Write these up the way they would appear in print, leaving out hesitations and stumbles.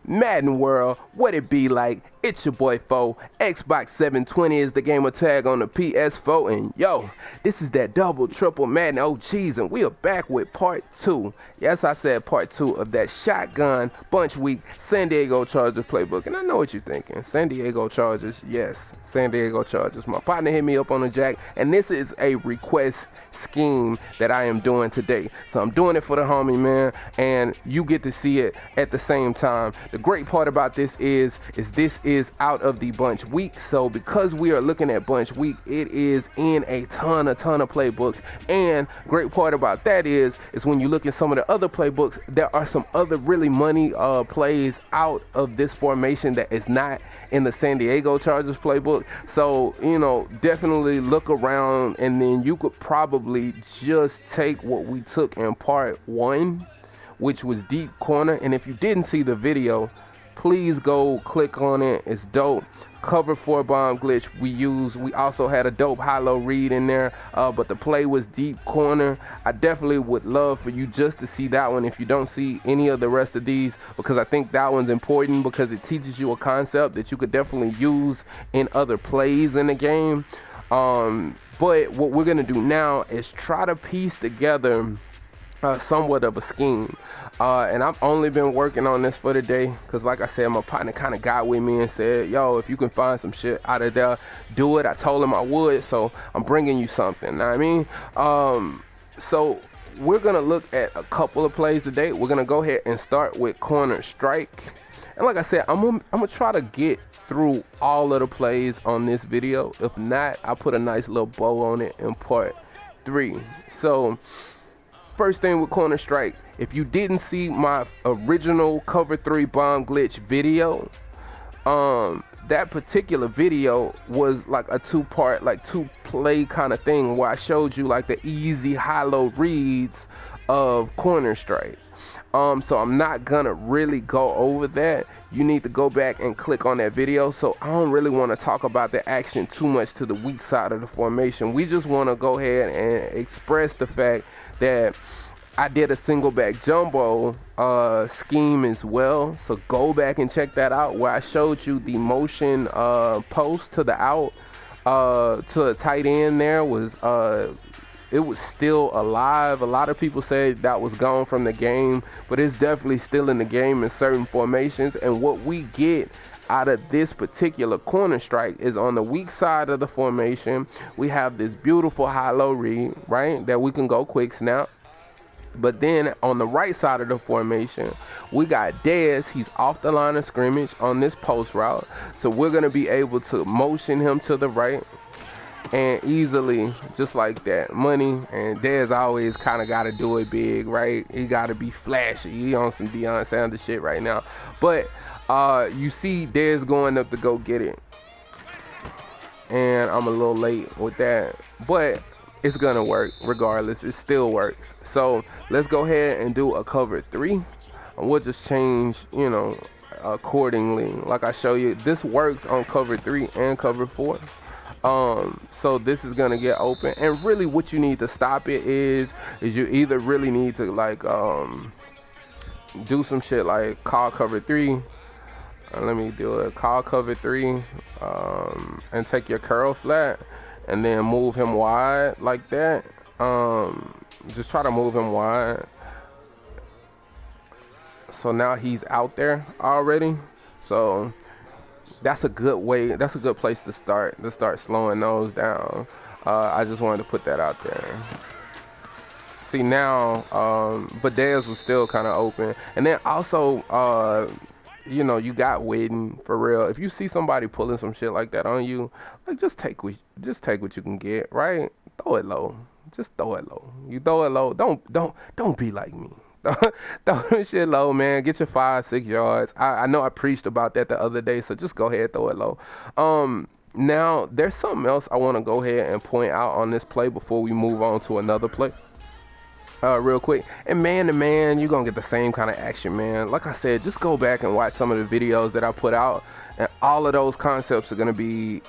Madden World, what it be like? It's your boy Foe. Xbox 720 is the gamer tag on the PS4, and yo, this is that double triple Madden OGs, and we are back with part 2. Yes, I said part 2 of that shotgun bunch week San Diego Chargers playbook. And I know what you're thinking. San Diego Chargers, yes, San Diego Chargers. My partner hit me up on the jack, and this is a request scheme that I am doing today. So I'm doing it for the homie, man, and you get to see it at the same time. The great part about this is this is out of the bunch week. So because we are looking at bunch week, it is in a ton of playbooks. And great part about that is when you look at some of the other playbooks, there are some other really money plays out of this formation that is not in the San Diego Chargers playbook. So, you know, definitely look around, and then you could probably just take what we took in part 1, which was deep corner. And if you didn't see the video, please go click on it. It's dope. Cover 4 bomb glitch we also had a dope high-low read in there, but the play was deep corner. I definitely would love for you just to see that one if you don't see any of the rest of these, because I think that one's important because it teaches you a concept that you could definitely use in other plays in the game. But what we're gonna do now is try to piece together somewhat of a scheme, and I've only been working on this for the day because, like I said, my partner kind of got with me and said, yo, if you can find some shit out of there, do it. I told him I would, so I'm bringing you something. Know what I mean? So we're gonna look at a couple of plays today. We're gonna go ahead and start with corner strike, and like I said, I'm gonna try to get through all of the plays on this video. If not, I'll put a nice little bow on it in part 3. So first thing with corner strike, if you didn't see my original cover 3 bomb glitch video, that particular video was like a 2-part, like 2-play kind of thing where I showed you like the easy high-low reads of corner strike. So I'm not gonna really go over that. You need to go back and click on that video. So I don't really want to talk about the action too much to the weak side of the formation. We just want to go ahead and express the fact that I did a single back jumbo scheme as well. So go back and check that out, where I showed you the motion post to the out to a tight end. There was it was still alive. A lot of people said that was gone from the game, but it's definitely still in the game in certain formations. And what we get out of this particular corner strike is on the weak side of the formation, we have this beautiful high-low read, right, that we can go quick snap. But then on the right side of the formation, we got Dez. He's off the line of scrimmage on this post route. So we're going to be able to motion him to the right and easily, just like that, money. And Dez always kind of got to do it big, right? He got to be flashy. He on some Deion Sanders shit right now. But you see Dez going up to go get it. And I'm a little late with that, but it's going to work regardless. It still works. So let's go ahead and do a cover 3. And we'll just change, you know, accordingly. Like I show you, this works on cover 3 and cover 4. So this is gonna get open, and really what you need to stop it is you either really need to like do some shit like call cover 3. Let me do it. Call cover 3 and take your curl flat and then move him wide like that. Just try to move him wide. So now he's out there already. So that's a good way. That's a good place to start slowing those down. I just wanted to put that out there. See now, but Dez was still kind of open. And then also, you know, you got Witten for real. If you see somebody pulling some shit like that on you, like just take what you can get, right? Throw it low. Just throw it low. You throw it low. Don't be like me. Throw shit low, man. Get your 5-6 yards. I know I preached about that the other day, so just go ahead, throw it low. Now there's something else I want to go ahead and point out on this play before we move on to another play. Real quick, and man to man, you're gonna get the same kind of action, man. Like I said, just go back and watch some of the videos that I put out, and all of those concepts are gonna be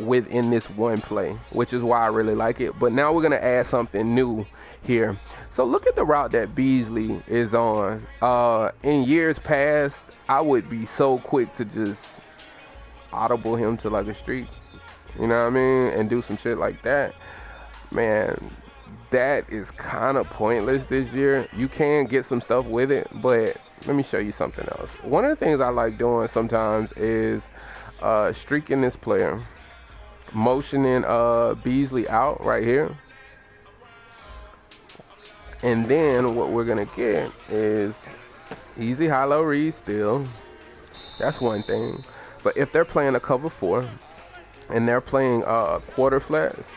within this one play, which is why I really like it. But now we're gonna add something new here. So look at the route that Beasley is on. In years past, I would be so quick to just audible him to like a streak, you know what I mean, and do some shit like that. Man, that is kind of pointless this year. You can get some stuff with it, but let me show you something else. One of the things I like doing sometimes is streaking this player, motioning Beasley out right here. And then what we're gonna get is easy high-low read still. That's one thing. But if they're playing a cover 4 and they're playing quarter flats,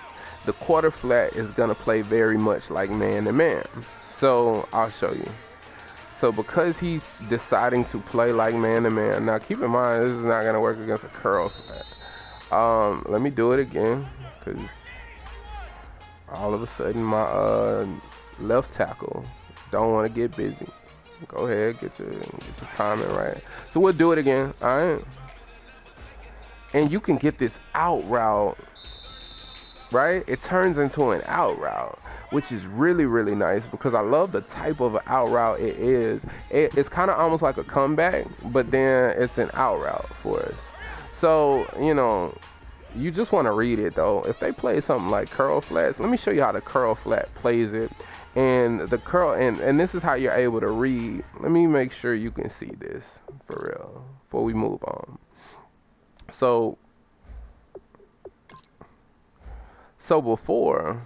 the quarter flat is gonna play very much like man-to-man. So I'll show you. So because he's deciding to play like man-to-man, now keep in mind this is not gonna work against a curl flat. Let me do it again, because all of a sudden my left tackle don't want to get busy. Go ahead, get your timing right. So we'll do it again, all right? And you can get this out route, right? It turns into an out route, which is really, really nice because I love the type of out route it is. It's kind of almost like a comeback, but then it's an out route for us. So, you know, you just want to read it though. If they play something like curl flats, let me show you how the curl flat plays it. And the curl, and this is how you're able to read. Let me make sure you can see this for real before we move on. So before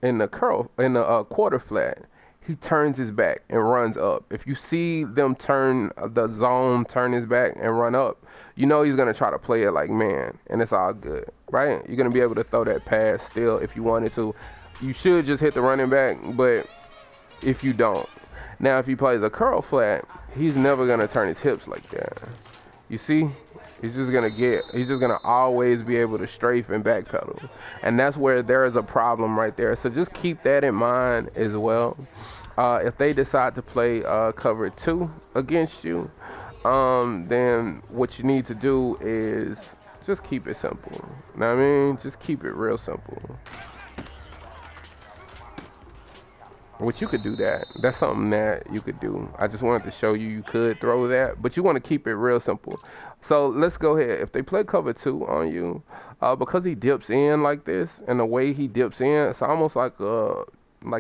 in the quarter flat, he turns his back and runs up. If you see them turn his back and run up, you know he's gonna try to play it like man, and it's all good, right? You're gonna be able to throw that pass still if you wanted to. You should just hit the running back, but if you don't. Now, if he plays a curl flat, he's never going to turn his hips like that. You see? He's just going to always be able to strafe and backpedal. And that's where there is a problem right there. So just keep that in mind as well. If they decide to play cover 2 against you, then what you need to do is just keep it simple. You know what I mean? Just keep it real simple. Which you could do that. That's something that you could do. I just wanted to show you could throw that, but you want to keep it real simple. So let's go ahead. If they play cover 2 on you, because he dips in like this, and the way he dips in, it's almost like that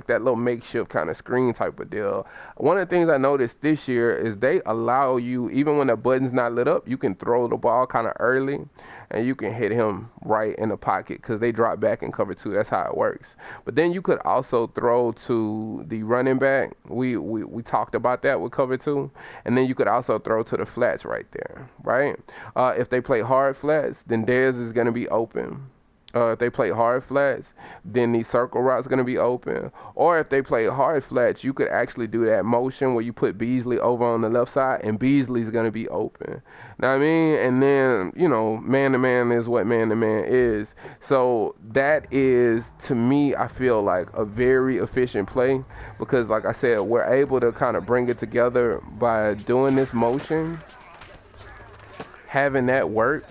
little makeshift kind of screen type of deal. One of the things I noticed this year is they allow you, even when the button's not lit up, you can throw the ball kind of early and you can hit him right in the pocket because they drop back in cover 2. That's how it works. But then you could also throw to the running back. We talked about that with cover 2. And then you could also throw to the flats right there, right? If they play hard flats, then Dez is going to be open. If they play hard flats, then the circle route's going to be open. Or if they play hard flats, you could actually do that motion where you put Beasley over on the left side and Beasley's going to be open. Know what I mean? And then, you know, man-to-man is what man-to-man is. So that is, to me, I feel like a very efficient play because, like I said, we're able to kind of bring it together by doing this motion, having that work.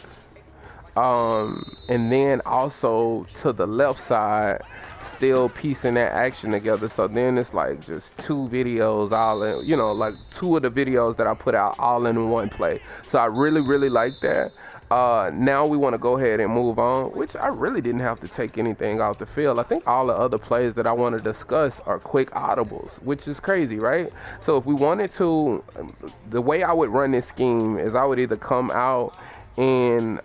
And then also to the left side, still piecing that action together. So then it's like just 2 videos all in, you know, like 2 of the videos that I put out all in one play. So I really, really like that. Now we want to go ahead and move on, which I really didn't have to take anything off the field. I think all the other plays that I want to discuss are quick audibles, which is crazy, right? So if we wanted to, the way I would run this scheme is I would either come out and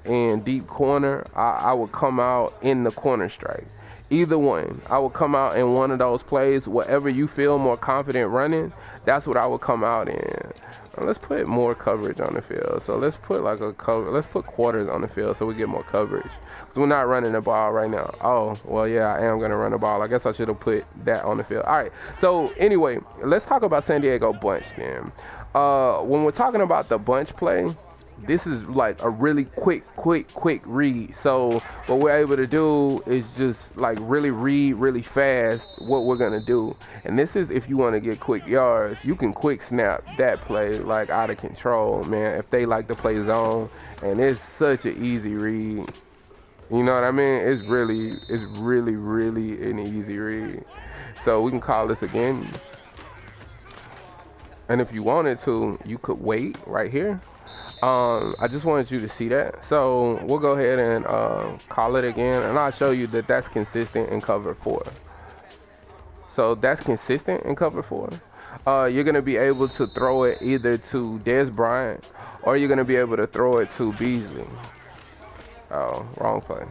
in deep corner. I would come out in the corner strike. Either one. I would come out in one of those plays. Whatever you feel more confident running, that's what I would come out in. Let's put more coverage on the field. So let's put let's put quarters on the field so we get more coverage. Because we're not running the ball right now. Oh, well, yeah, I am going to run the ball. I guess I should have put that on the field. All right. So anyway, let's talk about San Diego bunch then. When we're talking about the bunch play, this is like a really quick read. So what we're able to do is just like really read really fast what we're gonna do. And this is if you want to get quick yards, you can quick snap that play like out of control, man. If they like to play zone, and it's such an easy read. You know what I mean? It's really an easy read. So we can call this again. And if you wanted to, you could wait right here. I just wanted you to see that. So we'll go ahead and call it again, and I'll show you that that's consistent in cover 4. So that's consistent in cover 4. You're going to be able to throw it either to Dez Bryant, or you're going to be able to throw it to Beasley. Oh, wrong play.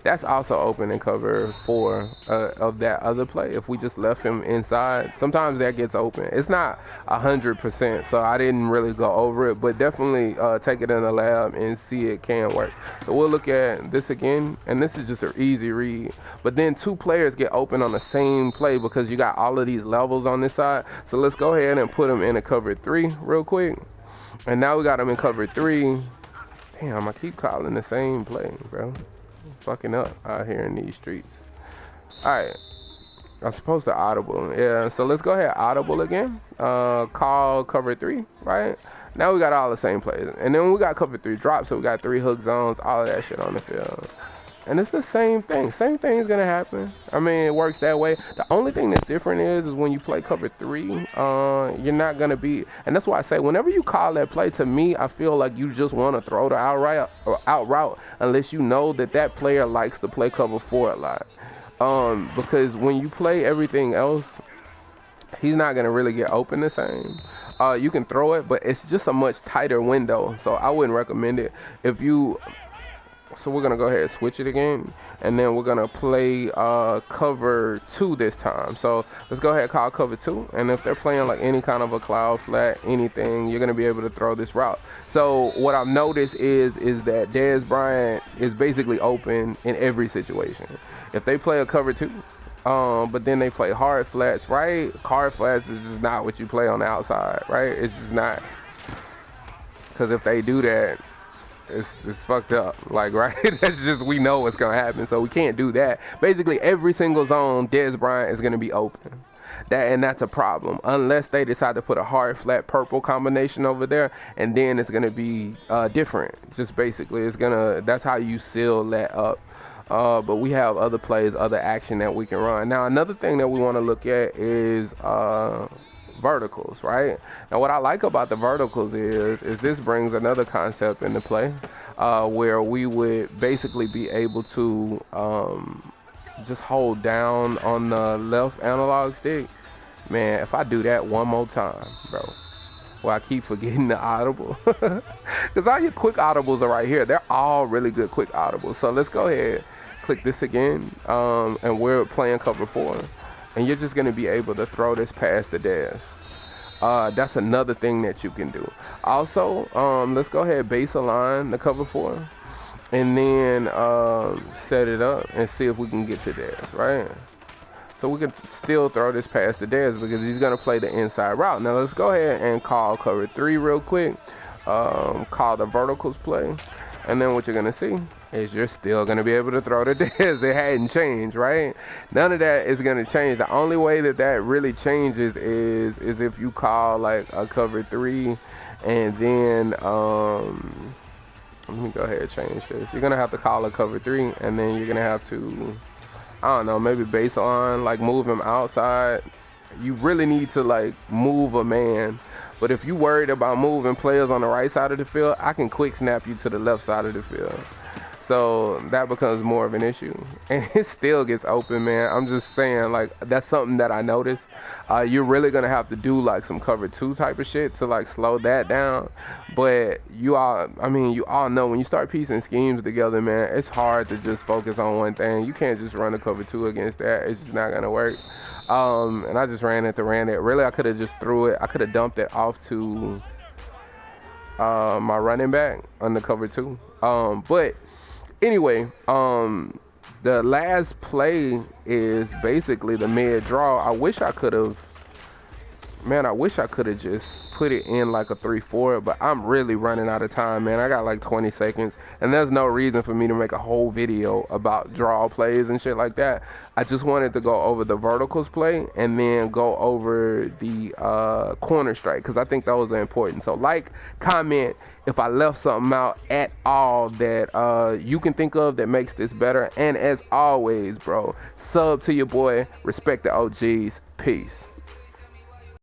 That's also open in cover 4 of that other play. If we just left him inside, sometimes that gets open. It's not 100%, so I didn't really go over it, but definitely take it in the lab and see it can work. So we'll look at this again, and this is just an easy read. But then 2 players get open on the same play because you got all of these levels on this side. So let's go ahead and put them in a cover 3 real quick. And now we got them in cover 3. Damn, I keep calling the same play, bro. Fucking up out here in these streets. Alright, I'm supposed to audible. Yeah, so let's go ahead audible again. Call cover 3, right? Now we got all the same plays, and then we got cover 3 drop, so we got 3 hook zones, all of that shit on the field. And it's the same thing. Same thing is gonna happen. I mean, it works that way. The only thing that's different is when you play cover 3, you're not gonna be. And that's why I say, whenever you call that play, to me, I feel like you just want to throw the out route, unless you know that that player likes to play cover 4 a lot. Because when you play everything else, he's not gonna really get open the same. You can throw it, but it's just a much tighter window. So I wouldn't recommend it if you. So we're gonna go ahead and switch it again, and then we're gonna play cover 2 this time. So let's go ahead and call cover 2, and if they're playing like any kind of a cloud flat, anything, you're gonna be able to throw this route. So what I've noticed is that Dez Bryant is basically open in every situation. If they play a cover 2, but then they play hard flats, right? Hard flats is just not what you play on the outside, right? It's just not. Because if they do that, it's fucked up, like, right? That's just, we know what's gonna happen, so we can't do that. Basically every single zone, Dez Bryant is gonna be open. That's a problem, unless they decide to put a hard flat purple combination over there, and then it's gonna be different. Just basically, that's how you seal that up. But we have other plays, other action that we can run. Now another thing that we want to look at is verticals, right? Now what I like about the verticals is this brings another concept into play, where we would basically be able to just hold down on the left analog stick. Man, if I do that one more time, bro, well, I keep forgetting the audible, because all your quick audibles are right here. They're all really good quick audibles. So let's go ahead, click this again, and we're playing cover 4. And you're just going to be able to throw this past the Dez. That's another thing that you can do. Also, let's go ahead base align the cover 4, and then set it up and see if we can get to Dez, right? So we can still throw this past the Dez because he's going to play the inside route. Now let's go ahead and call cover 3 real quick. Call the verticals play. And then what you're going to see is you're still going to be able to throw the Dez. It hadn't changed, right? None of that is going to change. The only way that really changes is if you call like a cover 3, and then let me go ahead and change this. You're going to have to call a cover 3, and then you're going to have to, I don't know, maybe base on like move him outside. You really need to like move a man. But if you worried about moving players on the right side of the field, I can quick snap you to the left side of the field. So that becomes more of an issue. And it still gets open, man. I'm just saying, like, that's something that I noticed. You're really going to have to do, like, some cover 2 type of shit to, like, slow that down. But you all know when you start piecing schemes together, man, it's hard to just focus on one thing. You can't just run a cover 2 against that. It's just not going to work. And I just ran it. Really, I could have just threw it. I could have dumped it off to my running back on the cover 2. But anyway, the last play is basically the mid draw. I wish I could have, Man, I wish I could have just put it in like a 3-4, but I'm really running out of time, man. I got like 20 seconds, and there's no reason for me to make a whole video about draw plays and shit like that. I just wanted to go over the verticals play and then go over the corner strike, because I think those are important. So like, comment if I left something out at all that you can think of that makes this better. And as always, bro, sub to your boy, respect the OGs, peace.